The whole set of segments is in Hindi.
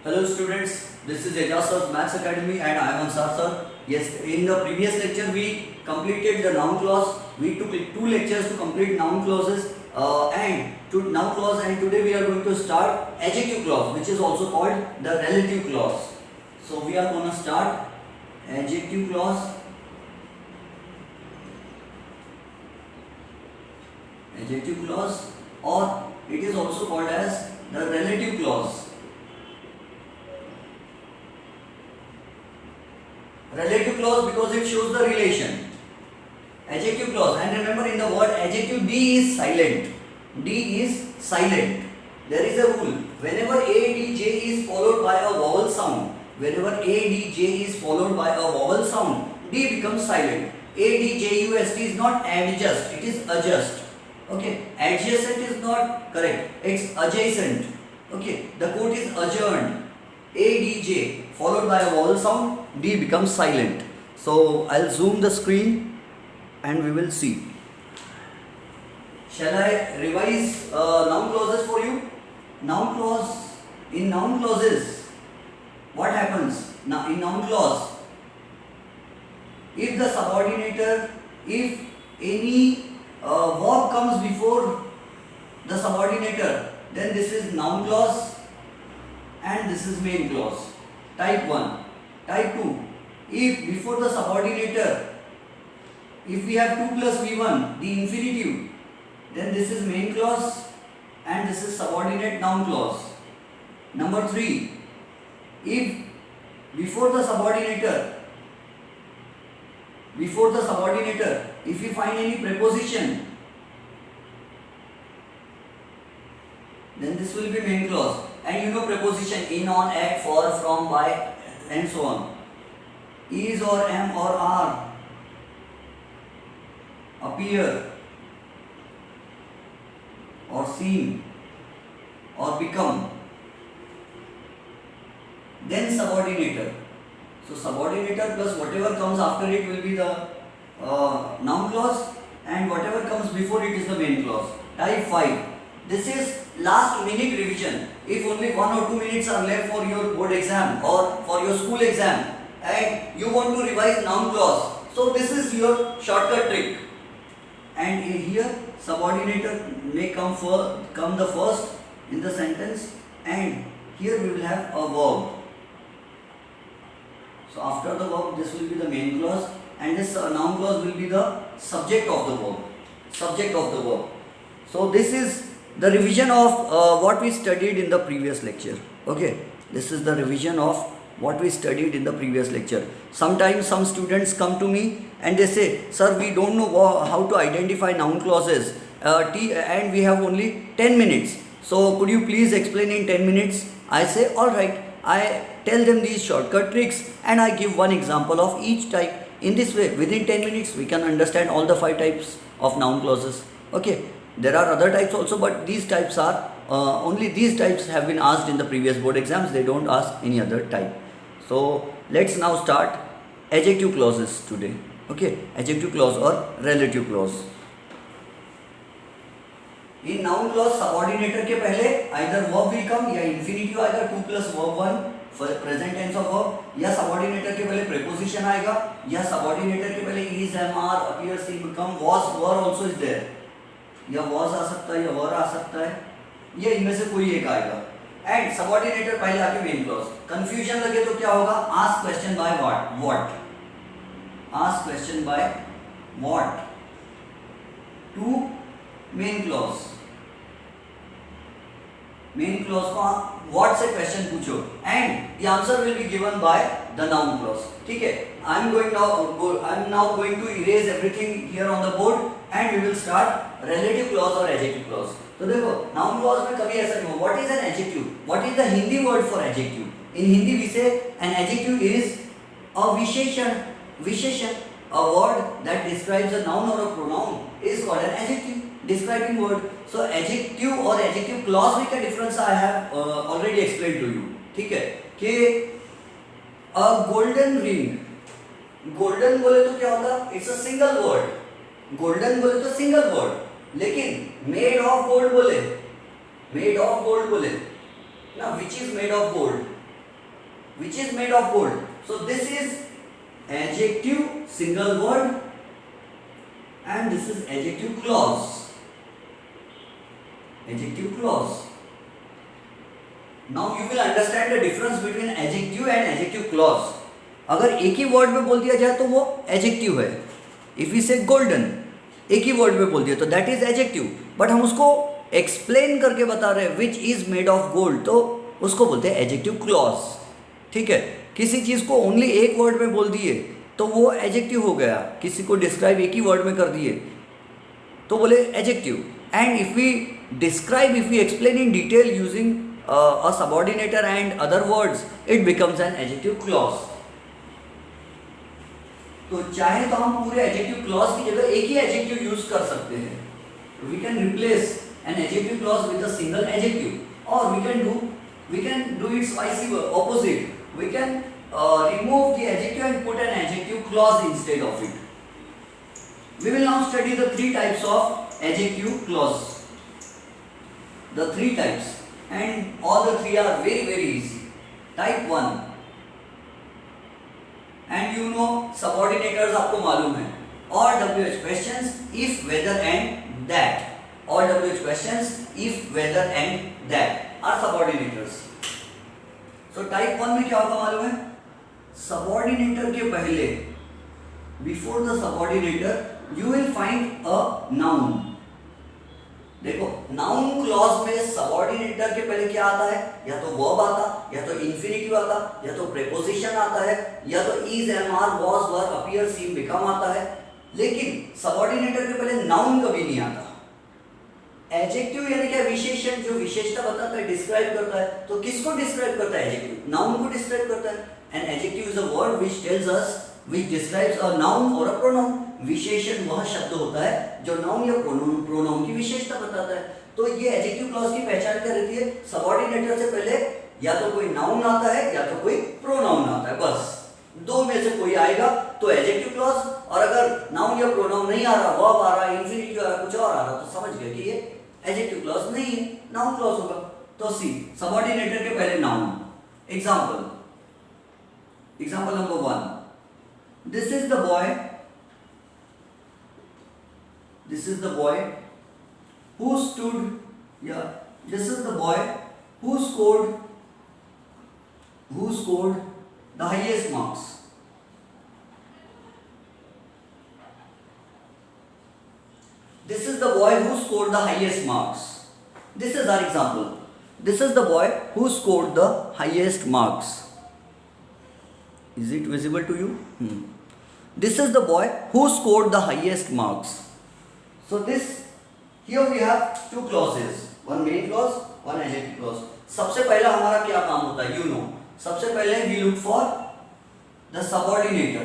Hello students, this is Ejaz of Maths Academy and I am Ansar sir. Yes, in the previous lecture we completed the noun clause. We took 2 lectures to complete noun clauses and to noun clause, and today we are going to start adjective clause, which is also called the relative clause. So we are going to start adjective clause. Adjective clause, or it is also called as the relative clause. Relative clause because it shows the relation. Adjective clause, and remember in the word adjective D is silent. D is silent. There is a rule. Whenever A, D, J is followed by a vowel sound, whenever A, D, J is followed by a vowel sound, D becomes silent. A, D, J, U, S, T is not adjust, it is adjust. Okay, adjacent is not correct, it's adjacent. Okay, the court is adjourned. A, D, J followed by a vowel sound, D becomes silent. So I'll zoom the screen and we will see. Shall I revise noun clauses for you? Noun clause, in noun clauses, what happens? Now in noun clause, if the subordinator, if any verb comes before the subordinator, then this is noun clause and this is main clause. Type 1. Type 2. If before the subordinator, if we have 2 plus V1, the infinitive, then this is main clause and this is subordinate noun clause. Number 3. If before the subordinator, if we find any preposition, then this will be main clause. And you know preposition in, on, at, for, from, by, and so on. Is or am or are, appear or seem or become, then subordinator. So subordinator plus whatever comes after it will be the noun clause, and whatever comes before it is the main clause. Type 5. This is last minute revision. If only 1 or 2 minutes are left for your board exam or for your school exam and you want to revise noun clause, so this is your shortcut trick. And here subordinator may come the first in the sentence, and here we will have a verb. So after the verb, this will be the main clause, and this noun clause will be the subject of the verb. Subject of the verb. So this is the revision of what we studied in the previous lecture. Okay, this is the revision of what we studied in the previous lecture. Sometimes some students come to me and they say, sir, we don't know how to identify noun clauses and we have only 10 minutes. So could you please explain in 10 minutes? I say, alright. I tell them these shortcut tricks and I give one example of each type. In this way, within 10 minutes, we can understand all the 5 types of noun clauses. Okay. There are other types also, but these types are only these types have been asked in the previous board exams. They don't ask any other type. So let's now start adjective clauses today. Okay, adjective clause or relative clause. In noun clause, subordinator के पहले either verb will come या infinitive आएगा 2 plus verb 1 present tense of verb, या subordinator के पहले preposition आएगा, या subordinator के पहले is, am, are, appear, seem, become, was, were also is there. या was आ सकता है या were आ सकता है, ये इनमें से कोई एक आएगा. एंड सबऑर्डिनेटर पहले आके मेन क्लॉज. कंफ्यूजन लगे तो क्या होगा? Ask question by what. Ask question by what to main clause. Main clause को व्हाट से क्वेश्चन पूछो and the answer will be given by the noun clause. ठीक है, I am now going to erase everything here on the board and we will start relative clause और एडजेक्टिव क्लॉज. तो देखो, नाउन क्लॉज में कभी ऐसा नहीं हो. What is an adjective? What is the Hindi word for adjective? In Hindi we say an adjective is a विशेषण. A word that describes a noun or a pronoun is called an adjective, describing word. So adjective और adjective clause में क्या difference I have already explained to you. ठीक है कि a golden ring, golden बोले तो क्या होगा? It's a single word. golden बोले तो single word. लेकिन made of gold बोले ना, which is made of gold? which is made of gold. So this is adjective single word and this is adjective clause. Adjective clause. Now you will understand the difference between adjective and adjective clause. अगर एक ही वर्ड में बोल दिया जाए तो वो एडजेक्टिव है. इफ वी से गोल्डन, एक ही वर्ड में बोल दिया तो दैट इज एडजेक्टिव. बट हम उसको एक्सप्लेन करके बता रहे हैं which is made of gold, तो उसको बोलते हैं एडजेक्टिव क्लॉज. ठीक है. किसी चीज़ को ओनली एक वर्ड में बोल दिए तो वो एडजेक्टिव हो गया. किसी को डिस्क्राइब एक ही वर्ड में कर दिए तो बोले adjective. And if we describe, if we explain in detail using a subordinator and other words, it becomes an adjective clause. तो चाहे तो हम पूरे adjective clause की जगह एक ही adjective यूज कर सकते हैं. We can replace an adjective clause with a single adjective, or we can do its vice versa, opposite. We can remove the adjective and put an adjective clause instead of it. We will now study the three types of adjective clause. The three types. And all the three are very easy. Type 1, and you know subordinators आपको मालूम है. Or WH questions, if, whether and that. Or WH questions, if, whether and that are subordinators. So type 1 में क्या होगा मालूम है? Subordinator के पहले, before the subordinator, you will find a noun. देखो नाउन क्लॉज में सबऑर्डिनेटर के पहले क्या आता है? या तो वर्ब आता, या तो इंफिनिटिव आता, या तो प्रीपोजिशन आता है, या तो is, am, are, was, were, appear, seem, become आता है. लेकिन सबऑर्डिनेटर के पहले नाउन कभी नहीं आता. एडजेक्टिव यानी क्या? विशेषण, जो विशेषता बताता है, डिस्क्राइब करता है. तो किसको डिस्क्राइब करता है? एडजेक्टिव. नाउन को डिस्क्राइब करता है. And adjective is a word which tells us, which describes a noun और अ प्रोनाउन. विशेषण वह शब्द होता है जो नाउन या प्रोनाउन की विशेषता बताता है. तो ये एडजेक्टिव क्लॉज की पहचान क्या रहती है? सबऑर्डिनेटर से पहले या तो कोई नाउन आता है या तो कोई प्रोनाउन आता है. बस दो में से कोई आएगा तो एडजेक्टिव क्लॉज. और अगर नाउन या प्रोनाउन नहीं आ रहा, वर्ब आ रहा, इंफिनिटिव आ रहा, कुछ और आ रहा, तो समझ गए कि ये एडजेक्टिव क्लॉज नहीं है, नाउन क्लॉज होगा. तो सी, सबऑर्डिनेटर के पहले noun. Example number 1. This is the boy. This is the boy who stood, this is the boy who scored the highest marks. This is the boy who scored the highest marks. This is our example. This is the boy who scored the highest marks. Is it visible to you? This is the boy who scored the highest marks. So this, here we have two clauses, one main clause, one adjective clause. सबसे पहला हमारा क्या काम होता है? You know. सबसे पहले we look for the subordinator.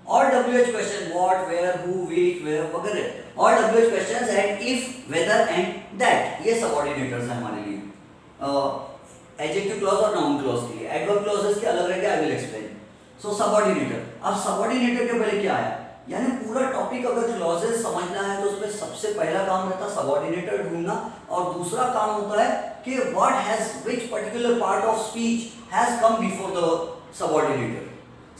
Or WH question, what, where, who, which, where, वगैरह. Or WH questions and if, whether and that. ये subordinators हैं हमारे लिए. Adjective clause और noun clause के लिए. Adverb clauses के अलग रहेंगे, I will explain. So subordinator. अब subordinator के पहले क्या आया? यानी पूरा टॉपिक अगर क्लॉजेस समझना है तो उसमें सबसे पहला काम रहता है सबऑर्डिनेटर ढूंढना, और दूसरा काम होता है कि what has, which particular part of speech has come before the subordinator.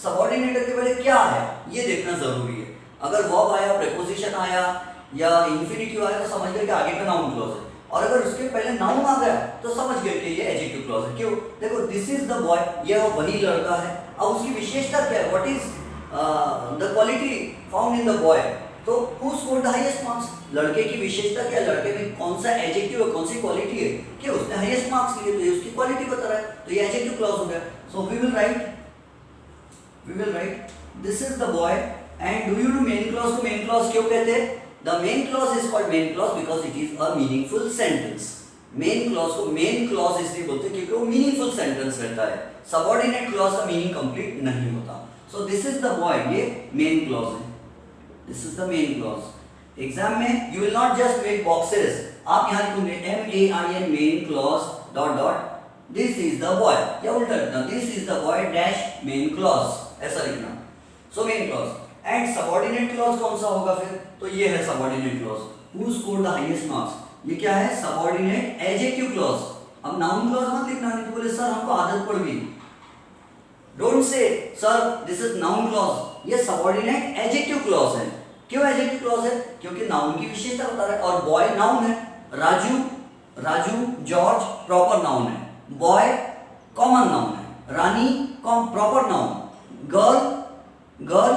Subordinator के पहले क्या है ये देखना जरूरी है. अगर वर्ब आया, प्रीपोजिशन आया या इंफिनिटिव आया तो समझ गए कि आगे का नाउन क्लॉज है. और अगर उसके पहले नाउन आ गया तो समझ गए कि ये एडजेक्टिव क्लॉज है. क्यों? देखो, दिस इज द बॉय, ये वही लड़का है. अब उसकी विशेषता क्या है? What is the quality found in the boy. तो who scored the highest marks? लड़के की विशेषता क्या? लड़के में कौन सा एडजेक्टिव है, कौन सी क्वालिटी है कि उसने हाईएस्ट मार्क्स लिए, तो ये उसकी क्वालिटी बता रहा है. तो ये एडजेक्टिव क्लॉज हो गया. So we will write this is the boy. And do you know main clause को मेन क्लॉज क्यों कहते हैं? The main clause is called main clause because it is a meaningful sentence. Main clause को मेन क्लॉज इसलिए बोलते हैं क्योंकि वो मीनिंगफुल सेंटेंस रहता है. सबऑर्डिनेट क्लॉज का मीनिंग कंप्लीट नहीं होता. So this is the boy, ये main clause है. This is the main clause. Exam में you will not just make boxes. आप यहाँ लिखोगे MAIN main clause dot dot. This is the boy. या उल्टा लिखना, this is the boy dash main clause. ऐसा लिखना. So main clause. And subordinate clause कौन सा होगा फिर? तो ये है subordinate clause. Who scored the highest marks? ये क्या है? Subordinate adjective clause. अब noun clause मत लिखना, नहीं तो बोले सर हमको आदत पड़ गई. Don't say sir this is noun clause, ये सबऑर्डिनेट एडजेक्टिव क्लॉज है। क्यों एडजेक्टिव क्लॉज है? क्योंकि नाउन की विशेषता बता रहा है। और बॉय नाउन है, Raju, Raju, George proper noun है, बॉय कॉमन नाउन है, Rani proper noun, girl, girl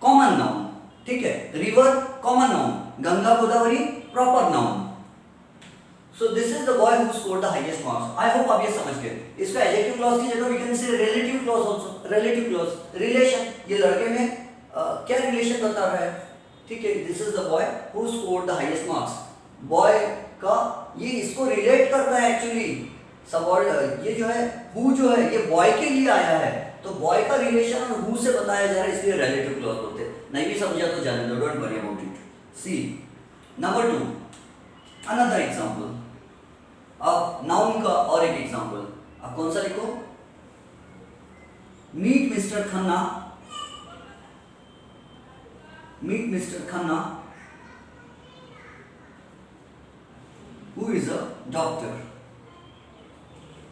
common noun, ठीक है, river common noun, Ganga Godavari proper noun. So this is the boy who scored the highest marks. I hope आप ये समझ गए। इसका एडजेक्टिव क्लॉज की जगह we can say relative clause also, relative clause, relation, ये लड़के में क्या रिलेशन बता रहा है, ठीक है। This is the boy who scored the highest marks, boy का ये इसको रिलेट करता है एक्चुअली। सब ये जो है हु जो है ये बॉय के लिए आया है, तो बॉय का रिलेशन और हु से बताया जा रहा है, इसलिए रिलेटिव क्लॉज बोलते हैं। नहीं भी समझा तो जाने दो, don't worry about it. See number 2, another example. अब नाउन का और एक एग्जांपल, अब कौन सा लिखो? Meet Mister Khanna, meet Mister Khanna who is a doctor.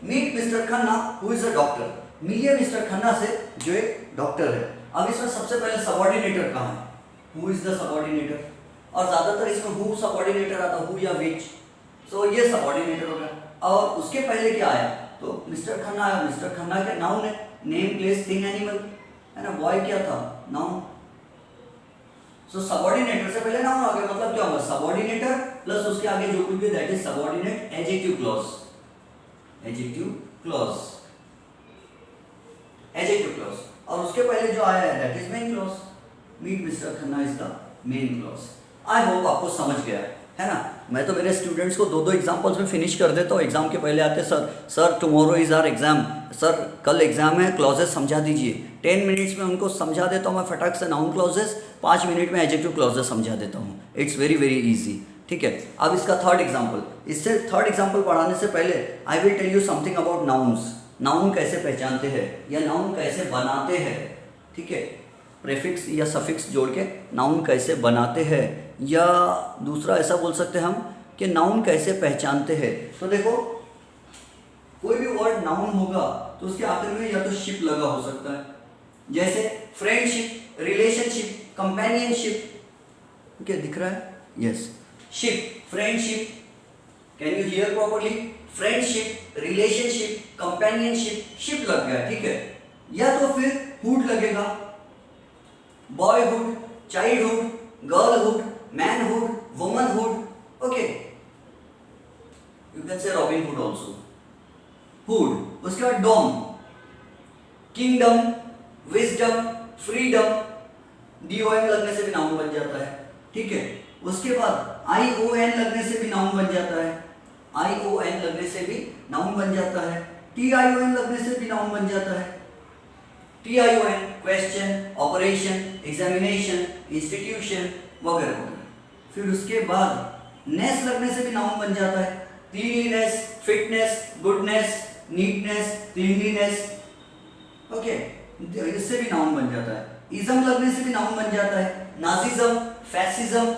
Meet Mister Khanna who is a doctor, मिलिए मिस्टर खन्ना से जो एक डॉक्टर है। अब इसमें सबसे पहले सबऑर्डिनेटर कहाँ है? हु इज द सबऑर्डिनेटर, और ज्यादातर इसमें हु सबऑर्डिनेटर आता है, हु या विच, सो ये सबऑर्डिनेटर हो गया। और उसके पहले क्या आया? तो मिस्टर खन्ना आया। मिस्टर खन्ना क्या नाउन है, नेम प्लेस थिंग एनिमल है ना। बॉय क्या था? नाउन। सो सबऑर्डिनेटर से पहले नाउन आ गया, मतलब क्या होगा? सबऑर्डिनेटर प्लस उसके आगे जो कुछ भी, that is subordinate adjective clause, adjective clause, adjective clause. और उसके पहले जो आया है that is main clause. Meet Mister Khanna is the main clause. I hope आपको समझ गया है ना। मैं तो मेरे स्टूडेंट्स को दो एग्जांपल्स में फिनिश कर देता हूँ। एग्जाम के पहले आते sir tomorrow is our exam, sir कल एग्जाम है, क्लॉजेस समझा दीजिए। 10 मिनट्स में उनको समझा देता हूँ मैं फटाक से नाउन क्लॉजेस, 5 मिनट में एडजेक्टिव क्लॉजेस समझा देता हूँ। इट्स वेरी वेरी ईजी, ठीक है। अब इसका थर्ड एग्जाम्पल, इससे थर्ड एग्जाम्पल पढ़ाने से पहले I will tell you something about nouns. Noun कैसे पहचानते हैं या नाउन कैसे बनाते हैं, ठीक है। प्रेफिक्स या सफिक्स जोड़ के नाउन कैसे बनाते हैं, या दूसरा ऐसा बोल सकते हैं हम कि नाउन कैसे पहचानते हैं। तो देखो, कोई भी वर्ड नाउन होगा तो उसके आखिर में या तो शिप लगा हो सकता है, जैसे फ्रेंडशिप, रिलेशनशिप, कंपेनियनशिप, क्या दिख रहा है? Yes, ship, friendship, can you hear properly? Friendship, relationship, companionship, ship लग गया, ठीक है। या तो फिर हुड लगेगा, boyhood, childhood, girlhood, manhood, womanhood, okay. You can say Robin Hood also, hood. उसके बाद dom, kingdom, wisdom, freedom, DOM लगने से भी नाउन बन जाता है, ठीक है। उसके बाद ION लगने से भी नाउन बन जाता है, ION लगने से भी नाउन बन जाता है, TION लगने से भी नाउन बन जाता है। TION question, operation, examination, institution वगैरह वगैरह। फिर उसके बाद नेस लगने से भी नाउन बन जाता है, cleanliness, fitness, goodness, neatness, cleanliness, okay, इससे भी नाउन बन जाता है। इज्म लगने से भी नाउन बन जाता है, नाजिज्म, फैसिज्म,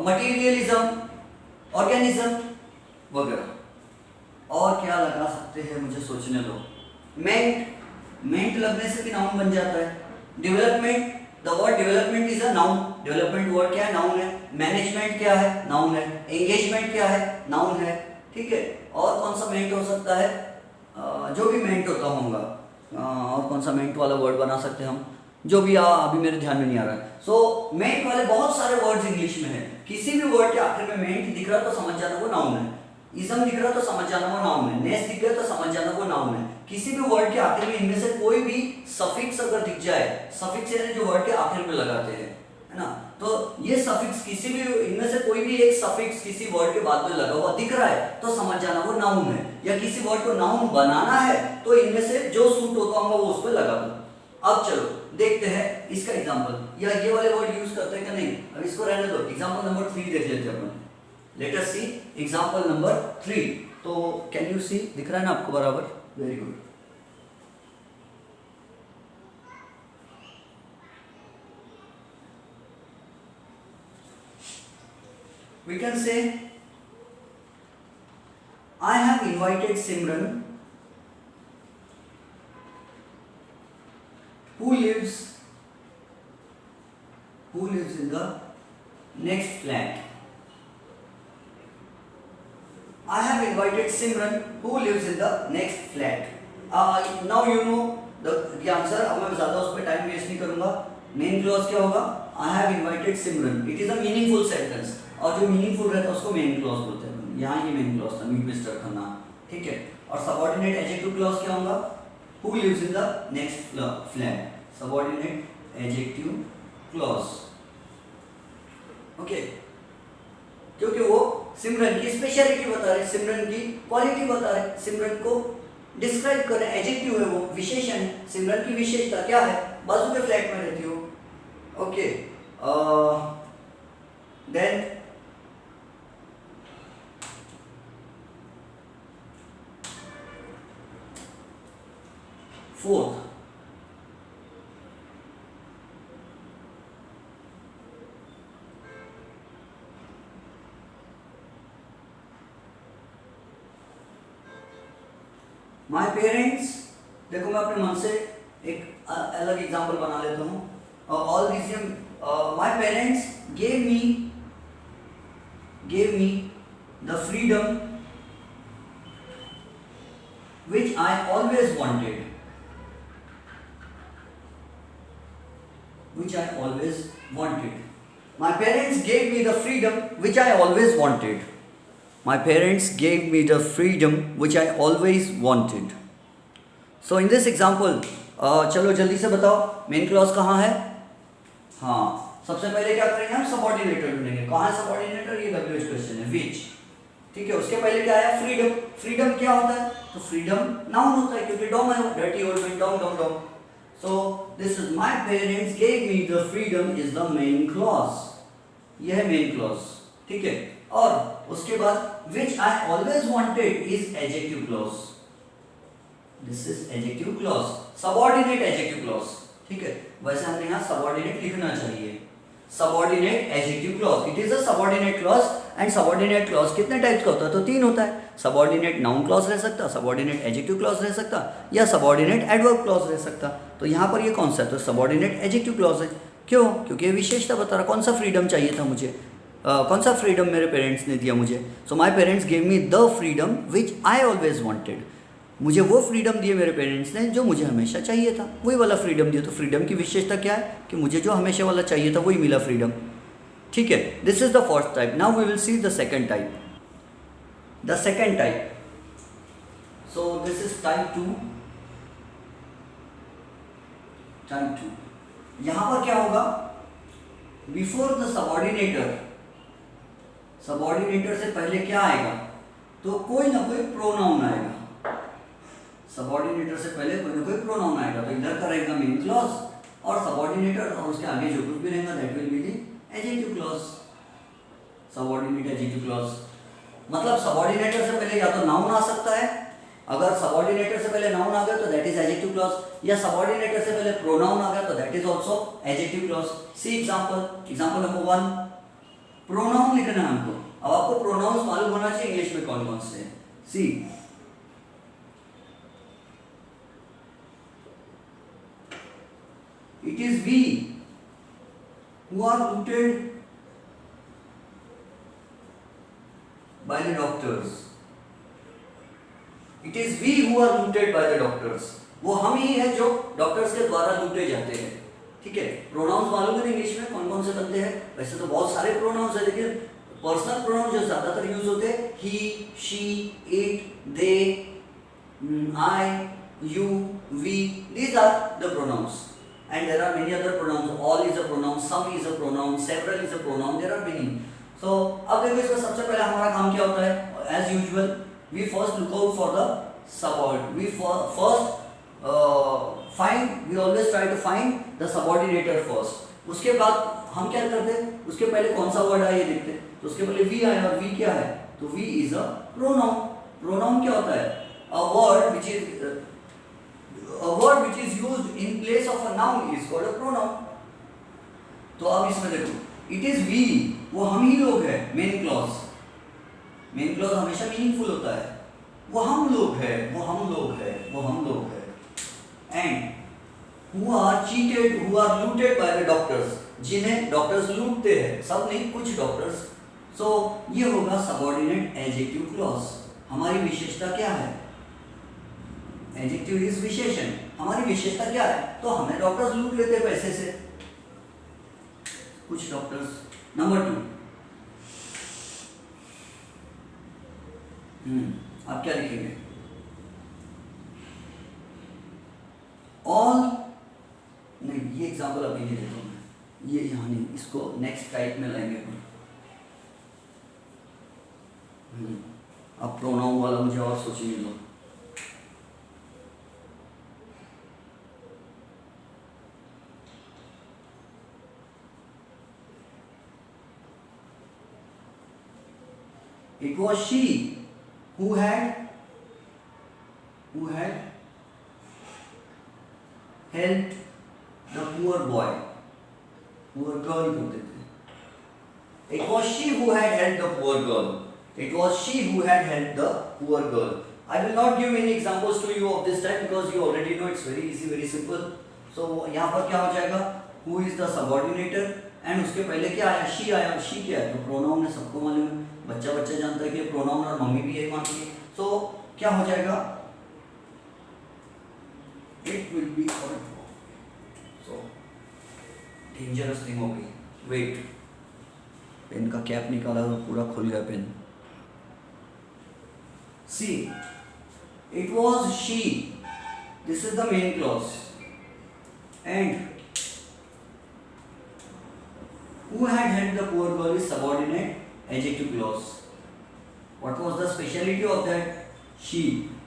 मटीरियलिज्म, ऑर्गेनिज्म वगैरह। और क्या लगा सकते हैं, मुझे सोचने दो। मेंट, मेंट लगने से भी नाउन बन जाता है। Development, the word development is a noun, development word क्या है? नाउन है। मैनेजमेंट क्या है? नाउन है। एंगेजमेंट क्या है? नाउन है, ठीक है। और कौन सा मेंट हो सकता है? जो भी मेंट होता होगा, और कौन सा मेंट वाला वर्ड बना सकते हैं हम, जो भी अभी मेरे ध्यान में नहीं आ रहा है। सो मेंट वाले बहुत सारे वर्ड्स इंग्लिश में है। किसी भी वर्ड के आखिर में मेंट दिख रहा तो समझ जाना वो नाउन है, इज्म दिख रहा तो समझ जाना वो नाउन है, नेस दिख रहा तो समझ जाना वो नाउन है। किसी भी वर्ड के आखिर में इनमें से कोई भी सफिक्स अगर दिख जाए, सफिक्स यानी जो वर्ड के आखिर में लगाते हैं, है ना, तो ये सफिक्स किसी भी इनमें से कोई भी एक सफिक्स किसी वर्ड के बाद में लगा हुआ दिख रहा है तो समझ जाना वो नाउन है। या किसी वर्ड को नाउन बनाना है तो इनमें से जो सूट होता होगा वो उसमें लगा दो। अब चलो देखते हैं इसका एग्जांपल, या ये वाले वर्ड यूज करते हैं क्या? नहीं, अब इसको रहने दो। एग्जांपल नंबर 3 देख लेते हैं अपन। लेट अस सी एग्जांपल नंबर 3। तो कैन यू सी, दिख रहा है ना आपको बराबर? Very good. We can say I have invited Simran who lives in the next flat. I have invited Simran who lives in the next flat. Now you know the answer. अब मैं ज़्यादा उस पर टाइम वेस्ट नहीं करूँगा. मेन क्लॉज क्या होगा? I have invited Simran. It is a meaningful sentence. और जो meaningful रहता है उसको मेन क्लॉज बोलते हैं. यहाँ ये मेन क्लॉज था, मीट मिस्टर खन्ना. ठीक है. और सबऑर्डिनेट एडजेक्टिव क्लॉज क्या होगा? Who lives in the next flat. Subordinate adjective clause. Okay, क्योंकि वो सिमरन की स्पेशलिटी बता रहे, सिमरन की क्वालिटी बता रहे, सिमरन को डिस्क्राइब कर रहे हैं. एडजेक्टिव है वो, विशेषण है. सिमरन की विशेषता क्या है? बाजू के फ्लैट में रहती हो. Okay, then fourth, my parents. देखो मैं अपने मन से एक अलग एग्जाम्पल बना लेता हूँ. All this my parents gave me the freedom which I always wanted. Which I always wanted. My parents gave me the freedom which I always wanted. My parents gave me the freedom which I always wanted. So in this example, चलो जल्दी से बताओ मेन क्लॉज कहाँ है? हाँ, सबसे पहले क्या करेंगे हम? सबऑर्डिनेटर ढूंढेंगे. कहाँ है सबऑर्डिनेटर? ये WH क्वेश्चन है. Which, ठीक है. उसके पहले क्या आया? फ्रीडम. फ्रीडम क्या होता है? तो फ्रीडम नाउन होता है क्योंकि डॉम है. Dirty old man, DOM. So this is my parents gave me the freedom is the main clause. यह है main clause. ठीक है. और उसके बाद which I always wanted is adjective clause. This is adjective clause. Subordinate adjective clause. ठीक है. वैसे हमने यहाँ subordinate लिखना चाहिए. Subordinate adjective clause. It is a subordinate clause and subordinate clause कितने टाइप्स का होता है? तो 3 होता है. सबऑर्डिनेट नाउन क्लॉज रह सकता, सबऑर्डिनेट एडजेक्टिव क्लॉज रह सकता या सबऑर्डिनेट एडवर्ब क्लॉज रह सकता. तो यहाँ पर ये कौन सा है? तो सबऑर्डिनेट एडजेक्टिव क्लॉज है. क्यों? क्योंकि ये विशेषता बता रहा कौन सा फ्रीडम चाहिए था मुझे, कौन सा फ्रीडम मेरे पेरेंट्स ने दिया मुझे. So my parents gave me the freedom which I always wanted. मुझे वो फ्रीडम दिए मेरे पेरेंट्स ने जो मुझे हमेशा चाहिए था, वही वाला फ्रीडम दिया. तो फ्रीडम की विशेषता क्या है? कि मुझे जो हमेशा वाला चाहिए था वही मिला फ्रीडम. ठीक है. This is the first type. Now we will see the second type. The second type. So this is type 2. Type 2. यहाँ पर क्या होगा? Before the subordinator. Subordinator से पहले क्या आएगा? तो कोई ना कोई pronoun आएगा. Subordinator से पहले कोई ना कोई pronoun आएगा. तो इधर का रहेगा main clause और subordinator और उसके आगे जो कुछ भी रहेगा that will be the adjective clause. Subordinate adjective clause. मतलब सबऑर्डिनेटर से पहले या तो नाउन आ सकता है. अगर सबऑर्डिनेटर से पहले नाउन आ गया तो दैट इज एडजेक्टिव क्लॉज, या सबऑर्डिनेटर से पहले प्रोनाउन आ गया तो that is also adjective clause. See example number 1. Pronoun लिखना है हमको. अब आपको प्रोनाउंस मालूम होना चाहिए इंग्लिश में कौन कौन से हैं. See, it is we who are rooted by the doctors. It is we who are looted by the doctors. वो हम ही है जो डॉक्टर्स के द्वारा लूटे जाते हैं. ठीक है. प्रोनाउंस मालूम है इंग्लिश में कौन कौन से बनते हैं? वैसे तो बहुत सारे प्रोनाउंस है, लेकिन पर्सनल प्रोनाउंस जो ज्यादातर यूज होते हैं he, she, it, they, I, you, we. These are the pronouns. And there are many other pronouns. All is a pronoun, some is a pronoun, several is a pronoun. There are many. So अब देखो इसमें सबसे पहले हमारा काम क्या होता है? As usual, we first look out for the subordinate. We we always try to find the subordinator first. उसके बाद हम क्या करते हैं? उसके पहले कौन सा वर्ड आया ये देखते हैं. तो उसके पहले we आया और we क्या है? तो we is a pronoun. Pronoun क्या होता है? A word which is used in place of a noun is called a pronoun. तो अब इसमें देखो, it is we, वो हम ही लोग हैं. मेन क्लॉज हमेशा मीनिंगफुल होता है. वो हम लोग हैं, वो हम लोग हैं, वो हम लोग हैं. And who are cheated, who are looted by the doctors, जिन्हें डॉक्टर्स लूटते हैं, सब नहीं कुछ डॉक्टर्स। सो ये होगा सबऑर्डिनेट एडजेक्टिव क्लॉज। हमारी विशेषता क्या है? एडजेक्टिव इज विशेषण, हमारी विशेषता क्या है? तो हमें डॉक्टर्स लूट लेते हैं पैसे से, कुछ डॉक्टर्स। नंबर 2, आप क्या लिखेंगे? ऑल, नहीं ये एग्जाम्पल अभी नहीं देता हूँ मैं, ये यहाँ नहीं, इसको नेक्स्ट टाइप में लाएंगे अपन। अब प्रोनाउन वाला मुझे और सोचने दो। It was she who had helped the poor boy, poor girl बोलते थे। It was she who had helped the poor girl. It was she who had helped the poor girl. I will not give any examples to you of this type because you already know it's very easy, very simple. So यहाँ पर क्या हो जाएगा? Who is the subordinator? And उसके पहले क्या आया? She आया। She क्या है? तो प्रोनाउन है, सबको मालूम है, बच्चा बच्चा जानता है कि प्रोनाउन और मम्मी भी यही मानती है। So क्या हो जाएगा? It will be called. So dangerous thing हो गई। Wait, पेन का कैप निकाला तो पूरा खुल गया pen. See, it was she. This is the main clause. And who had helped the poor girl is subordinate adjective clause. What was the speciality of that? She.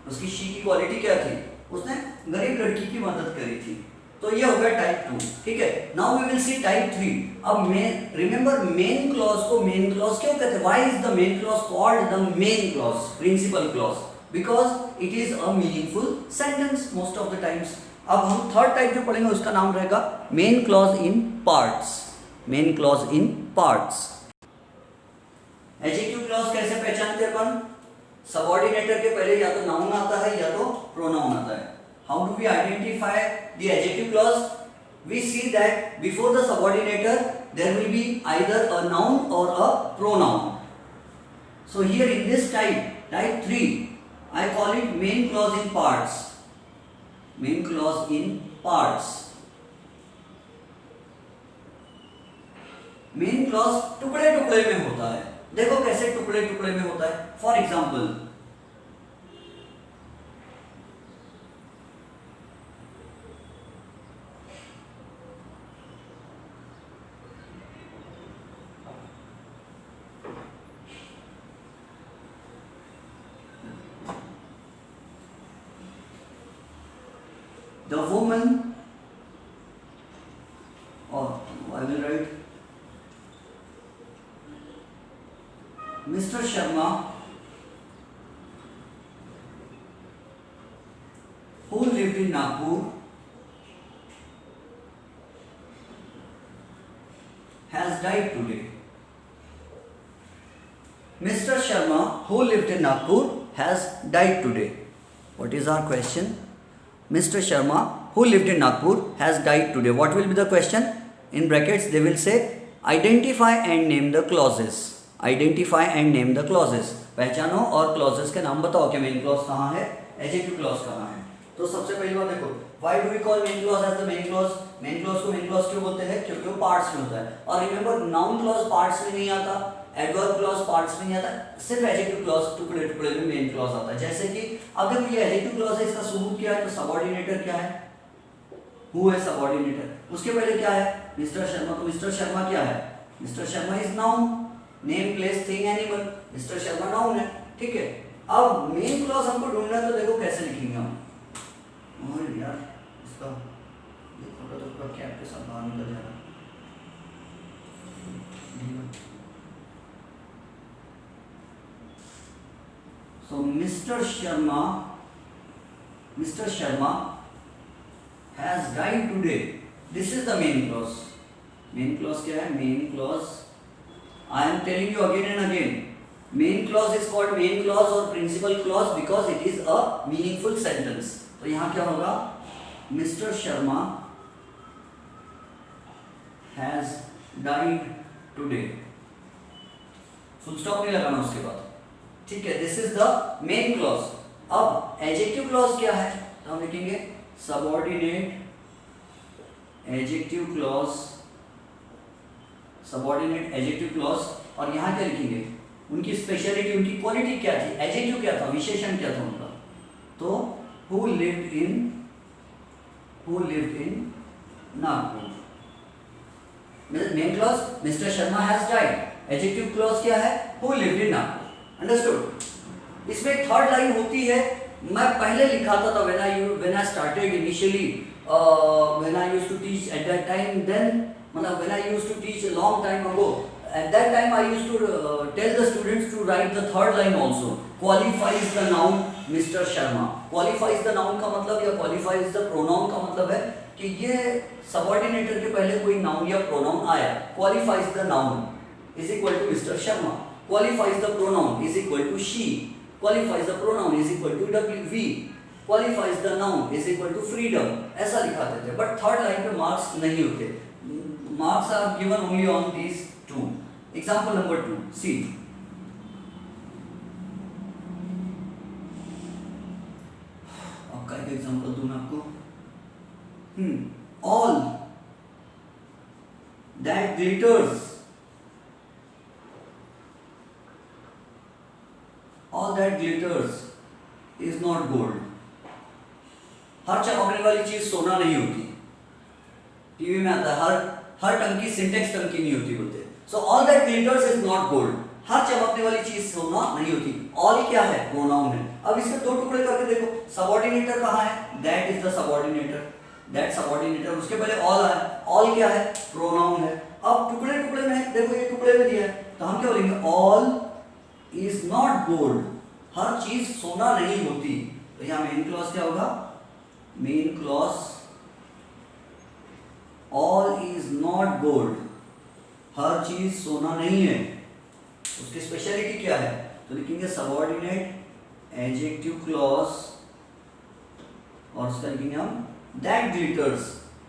उसकी she की क्वालिटी क्या थी? उसने गरीब लड़की की मदद करी थी। तो ये हो गया टाइप 2, ठीक है। Now we will see type 3। अब मेन, रिमेंबर मेन क्लॉज को मेन क्लॉज क्यों कहते हैं? Why is the main clause called the main clause, principal clause? Because it is a meaningful sentence most of the times. अब हम थर्ड टाइप जो पढ़ेंगे उसका नाम रहेगा main clause in parts. Main clause in parts. Adjective clause कैसे पहचानते हैं अपन? सबऑर्डिनेटर के पहले या तो नाउन आता है या तो प्रोनाउन आता है। How do we identify the adjective clause? We see that before the subordinator there will be either a noun or a pronoun. So here in this type 3, I call it main clause in parts. Main clause in parts. Main clause टुकड़े टुकड़े में होता है। देखो कैसे टुकड़े टुकड़े में होता है। For example, the woman, or I will write Mr. Sharma who lived in Nagpur has died today. Mr. Sharma who lived in Nagpur has died today. What is our question? Mr. Sharma who lived in Nagpur has died today. What will be the question? In brackets they will say identify and name the clauses. Identify and name the clauses. पहचानो और clauses के नाम बताओ कि main clause कहाँ है, adjective clause कहाँ है। तो सबसे पहली बात देखो, why do we call main clause as the main clause? Main clause को main clause क्यों बोलते हैं? क्योंकि वो parts में होता है। और remember noun clause parts में नहीं आता, adverb clause parts में नहीं आता, सिर्फ adjective clause टुकड़े टुकड़े में main clause आता है। जैसे कि अगर ये adjective clause है, इसका सबूत क्या है? तो subordinator क्या है? Who है subordinator? उसके पहले क्या है? Mr. Sharma। तो Mr. Sharma क्या है? Mr. Sharma is noun, name, place, thing, animal। Mr. Sharma noun है, ठीक है। अब main clause हमको ढूंढना है तो देखो कैसे लिखेंगे हम। और यार इसका ये फोटो तो पूरा कैप के साथ बाहर निकल जा रहा है। So Mr. Sharma has died today. This is the main clause. Main clause क्या है? Main clause, I am telling you again and again, main clause is called main clause or principal clause because it is a meaningful sentence. तो यहाँ क्या होगा? Mr. Sharma has died today, full stop नहीं लगाना उसके बाद, ठीक है। This is the main clause. अब एडजेक्टिव क्लॉज क्या है, तो हम लिखेंगे subordinate adjective clause, subordinate adjective clause. और यहाँ क्या लिखेंगे, उनकी स्पेशलिटी, उनकी क्वालिटी क्या थी, एडजेक्टिव क्या था, विशेषण क्या था उनका। तो who lived in Nagpur. Main clause mister Sharma has died, adjective clause क्या है, who lived in Nagpur. Understood. इसमें एक थर्ड लाइन होती है, मैं पहले लिखा था when I started initially, when I used to teach at that time, then मतलब when I used to teach a long time ago, at that time I used to tell the students to write the third line also, qualifies the noun Mr. Sharma। qualifies the noun का मतलब या qualifies the pronoun का मतलब है कि ये सबऑर्डिनेटर के पहले कोई नाउन या प्रोनाउन आया। qualifies the noun is equal to Mr. Sharma, qualifies the pronoun is equal to she, qualifies the pronoun is equal to we, qualifies the noun is equal to freedom, ऐसा लिखाते थे। बट थर्ड लाइन पे मार्क्स नहीं होते, marks are given only on this two. Example number 2, see, आपका एक एग्जाम्पल दूं मैं आपको, all that glitters, all that glitters is not gold। हर चमकने वाली चीज सोना नहीं होती, टीवी में आता है हर टंकी सिंटेक्स टंकी नहीं होती बोलते। So all that glitters is not gold, हर चमकने वाली चीज सोना नहीं होती। all क्या है, प्रोनाउन है। अब इसके दो टुकड़े करके देखो, सबऑर्डिनेटर कहाँ है, that is the subordinator, that subordinator, उसके पहले all आया, all क्या है, प्रोनाउन है। अब टुकड़े टुकड़े में देखो, ये टुकड़े में दिया है, तो हम क्या बोलेंगे, all is not gold, हर चीज सोना नहीं होती। तो यहाँ मेन क्लॉज क्या होगा, main clause all is not gold, हर चीज सोना नहीं है। उसकी स्पेशलिटी क्या है, तो लिखेंगे सबऑर्डिनेट एडजेक्टिव क्लॉज, और उसका लिखेंगे हम दैट ग्लिटर्स,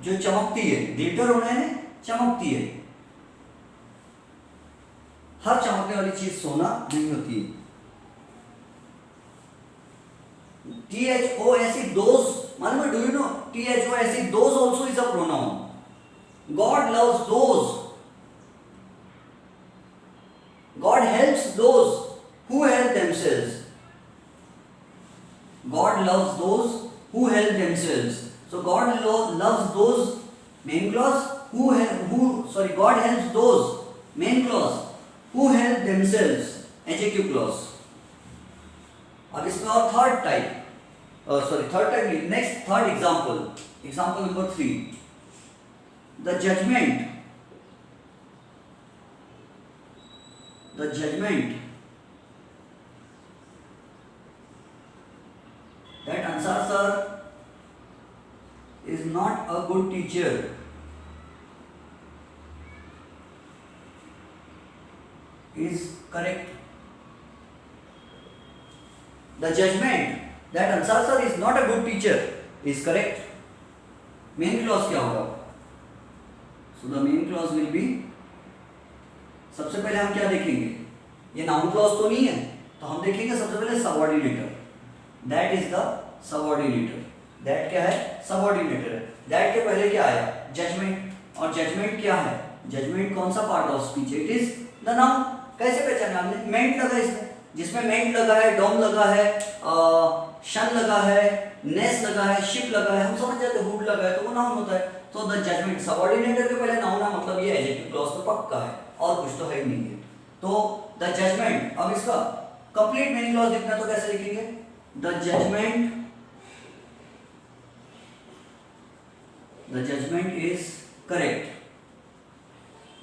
जो चमकती है, ग्लिटर होना है चमकती है, हर चमकने वाली चीज सोना नहीं होती है। THOSE, those, मालूम है, do you no THOSE, those also is a pronoun। God loves those, God helps those who help themselves, God loves those who help themselves। So God loves those, main clause, God helps those, main clause, who help themselves, adjective clause। अब इसमें और third type, next third example number 3, the judgment that Ansar sir is not a good teacher is correct। The judgment that Ansar sir is not a good teacher is correct। Main clause क्या होगा, so the main clause will be, सबसे पहले हम क्या देखेंगे, ये नाउन क्लॉज तो नहीं है, तो हम देखेंगे सबसे पहले सबऑर्डिनेटर, दैट इज द सबऑर्डिनेटर। दैट क्या है, सबऑर्डिनेटर है। दैट के पहले क्या आया, जजमेंट, और जजमेंट क्या है, जजमेंट कौन सा पार्ट ऑफ स्पीच है, इट इज द नाउन। कैसे पहचाना हमने, मेंट लगा इसमें, जिसमें मेंट लगा है, डॉम लगा है, शन लगा है, नेस लगा है, शिप लगा है, हम समझ जाते हैं, हुड लगा है, तो वो नाउन होता है। तो द जजमेंट, सबऑर्डिनेटर के पहले नाउन है, मतलब ये एडजेक्टिव क्लॉज तो पक्का है, और कुछ तो है ही नहीं है। तो द जजमेंट, अब इसका कंप्लीट मेन क्लॉज लिखना तो कैसे लिखेंगे, the judgement is correct.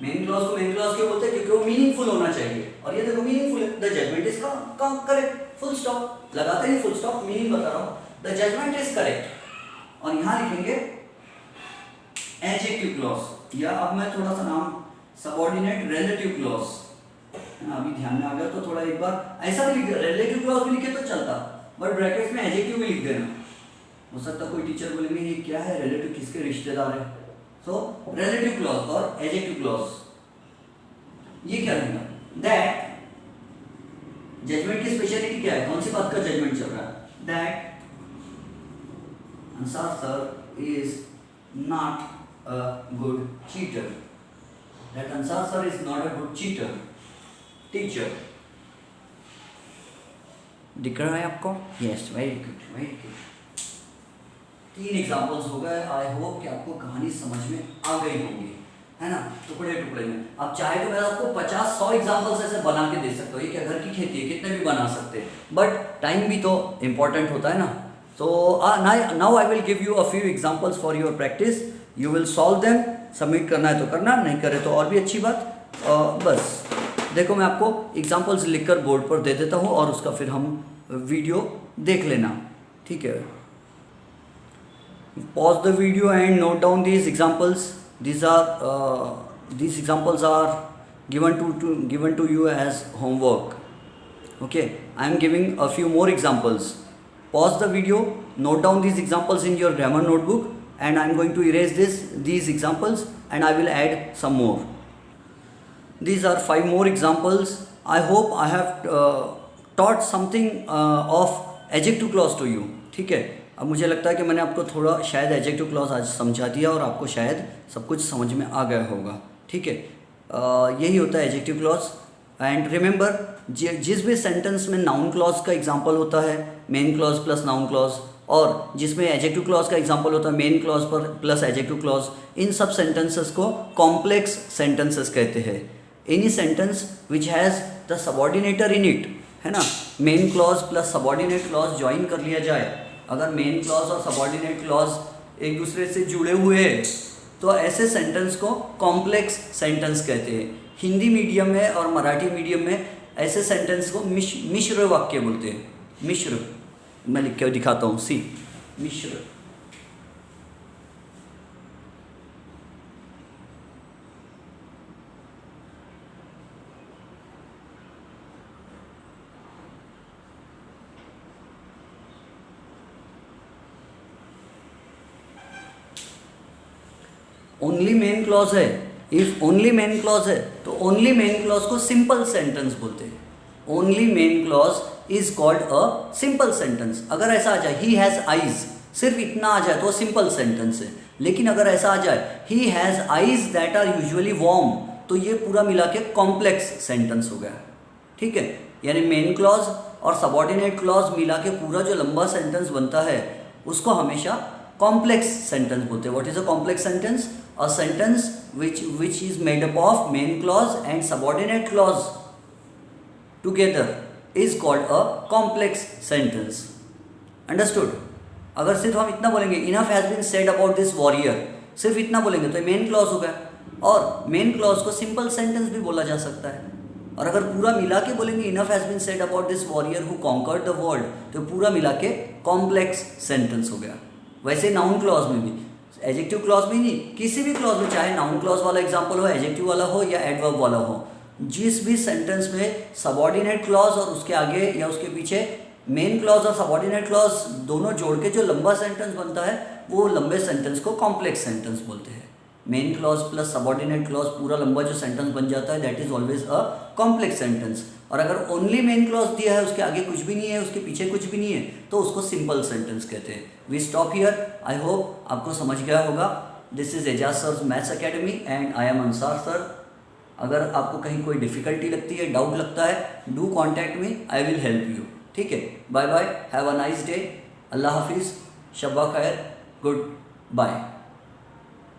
Main clause को मेन क्लॉज क्यों बोलते हैं, क्योंकि वो मीनिंगफुल होना चाहिए, और ये देखो मीनिंगफुल है, the judgement is correct, full stop लगाते नहीं, फुल स्टॉप, मीनिंग बता रहा हूं, द जजमेंट इज करेक्ट। और यहां लिखेंगे एडजेक्टिव क्लॉज, या अब मैं थोड़ा सा नाम सबऑर्डिनेट रिलेटिव क्लॉज, अभी ध्यान में आ गया तो थोड़ा एक बार ऐसा भी लिख, रिलेटिव क्लॉज भी लिखे तो चलता, बट ब्रैकेट्स में एडजेक्टिव भी लिख देना। हो सकता कोई टीचर बोलेंगे ये क्या है, रिलेटिव किसके रिश्तेदार है, सो रिलेटिव क्लॉज और एडजेक्टिव क्लॉज, ये क्या रहेगा? दैट, जजमेंट की स्पेशलिटी क्या है, कौन सी बात का जजमेंट चल रहा है? That Ansar sir is not a good cheater. That Ansar sir is not a good cheater. Teacher. दिख रहा है आपको? Yes, very good, very good. 3 examples हो गए। आई होप कि आपको कहानी समझ में आ गई होंगी, है ना, टुकड़े टुकड़े में। आप चाहे तो मैं आपको 50-100 एग्जाम्पल्स ऐसे बना के दे सकता हूँ, ये क्या घर की खेती है, कितने भी बना सकते हैं, बट टाइम भी तो इम्पोर्टेंट होता है ना। So now I will give you a few examples for your practice. You will solve them. Submit करना है तो करना, नहीं करे तो और भी अच्छी बात। बस देखो, मैं आपको examples लिखकर बोर्ड पर दे देता हूँ और उसका फिर हम वीडियो देख लेना, ठीक है। Pause the video and note down these examples. These examples are given to you as homework. Okay, I am giving a few more examples. Pause the video, note down these examples in your grammar notebook, and I am going to erase these examples and I will add some more. These are 5 more examples. I hope I have taught something of adjective clause to you. ठीक है, अब मुझे लगता है कि मैंने आपको थोड़ा शायद एडजेक्टिव क्लॉज आज समझा दिया और आपको शायद सब कुछ समझ में आ गया होगा, ठीक है। यही होता है एडजेक्टिव क्लॉज। एंड रिमेंबर, जिस भी सेंटेंस में नाउन क्लॉज का एग्जांपल होता है main clause plus noun clause, और जिसमें एडजेक्टिव क्लॉज का एग्जांपल होता है मेन क्लॉज पर प्लस एडजेक्टिव क्लॉज, इन सब सेंटेंसेस को कॉम्प्लेक्स सेंटेंसेस कहते हैं। Any sentence which has the subordinator in it, है ना, main clause plus subordinate clause join कर लिया जाए, अगर मेन क्लॉज और सबऑर्डिनेट क्लॉज एक दूसरे से जुड़े हुए हैं तो ऐसे सेंटेंस को कॉम्प्लेक्स सेंटेंस कहते हैं। हिंदी मीडियम में और मराठी मीडियम में ऐसे सेंटेंस को मिश्र वाक्य बोलते हैं। मिश्र, मैं लिख के दिखाता हूँ, सी, मिश्र। ओनली मेन क्लॉज है, इफ ओनली मेन क्लॉज है तो ओनली मेन क्लॉज को सिंपल सेंटेंस बोलते हैं। Only main clause is called a simple sentence. अगर ऐसा आ जाए ही हैज़ आइज, सिर्फ इतना आ जाए तो सिंपल सेंटेंस है। लेकिन अगर ऐसा आ जाए he has eyes that are usually warm, तो ये पूरा मिला के कॉम्प्लेक्स सेंटेंस हो गया, ठीक है। यानी मेन क्लॉज और सबऑर्डिनेट क्लॉज मिला के पूरा जो लंबा सेंटेंस बनता है उसको हमेशा कॉम्प्लेक्स सेंटेंस बोलते हैं। What is a complex sentence? A sentence which is made up of main clause and subordinate clause together is called a complex sentence. Understood? अगर सिर्फ हम इतना बोलेंगे enough has been said about this warrior, सिर्फ इतना बोलेंगे तो मेन क्लॉज हो गया, और मेन क्लॉज को सिंपल सेंटेंस भी बोला जा सकता है। और अगर पूरा मिला के बोलेंगे enough has been said about this warrior who conquered the world, तो पूरा मिला के कॉम्प्लेक्स सेंटेंस हो गया। वैसे नाउन क्लॉज में भी, एडजेक्टिव क्लॉज में नहीं, किसी भी क्लॉज में, चाहे नाउन क्लॉज वाला एग्जांपल हो, एडजेक्टिव वाला हो या एडवर्ब वाला हो, जिस भी सेंटेंस में सबऑर्डिनेट क्लॉज और उसके आगे या उसके पीछे मेन क्लॉज और सबऑर्डिनेट क्लॉज दोनों जोड़ के जो लंबा सेंटेंस बनता है वो लंबे सेंटेंस को कॉम्प्लेक्स सेंटेंस बोलते हैं। Main clause plus subordinate clause पूरा लंबा जो सेंटेंस बन जाता है that is always a complex sentence. और अगर ओनली मेन क्लॉज दिया है, उसके आगे कुछ भी नहीं है, उसके पीछे कुछ भी नहीं है, तो उसको सिंपल सेंटेंस कहते हैं। We stop here. I hope आपको समझ गया होगा। This is Ejaz sir's maths academy and I am Ansar sir. अगर आपको कहीं कोई डिफिकल्टी लगती है, डाउट लगता है, do contact me, I will help you, ठीक है। Bye bye, have a nice day, अल्लाह हाफिज़, शब्बा खैर, गुड बाय।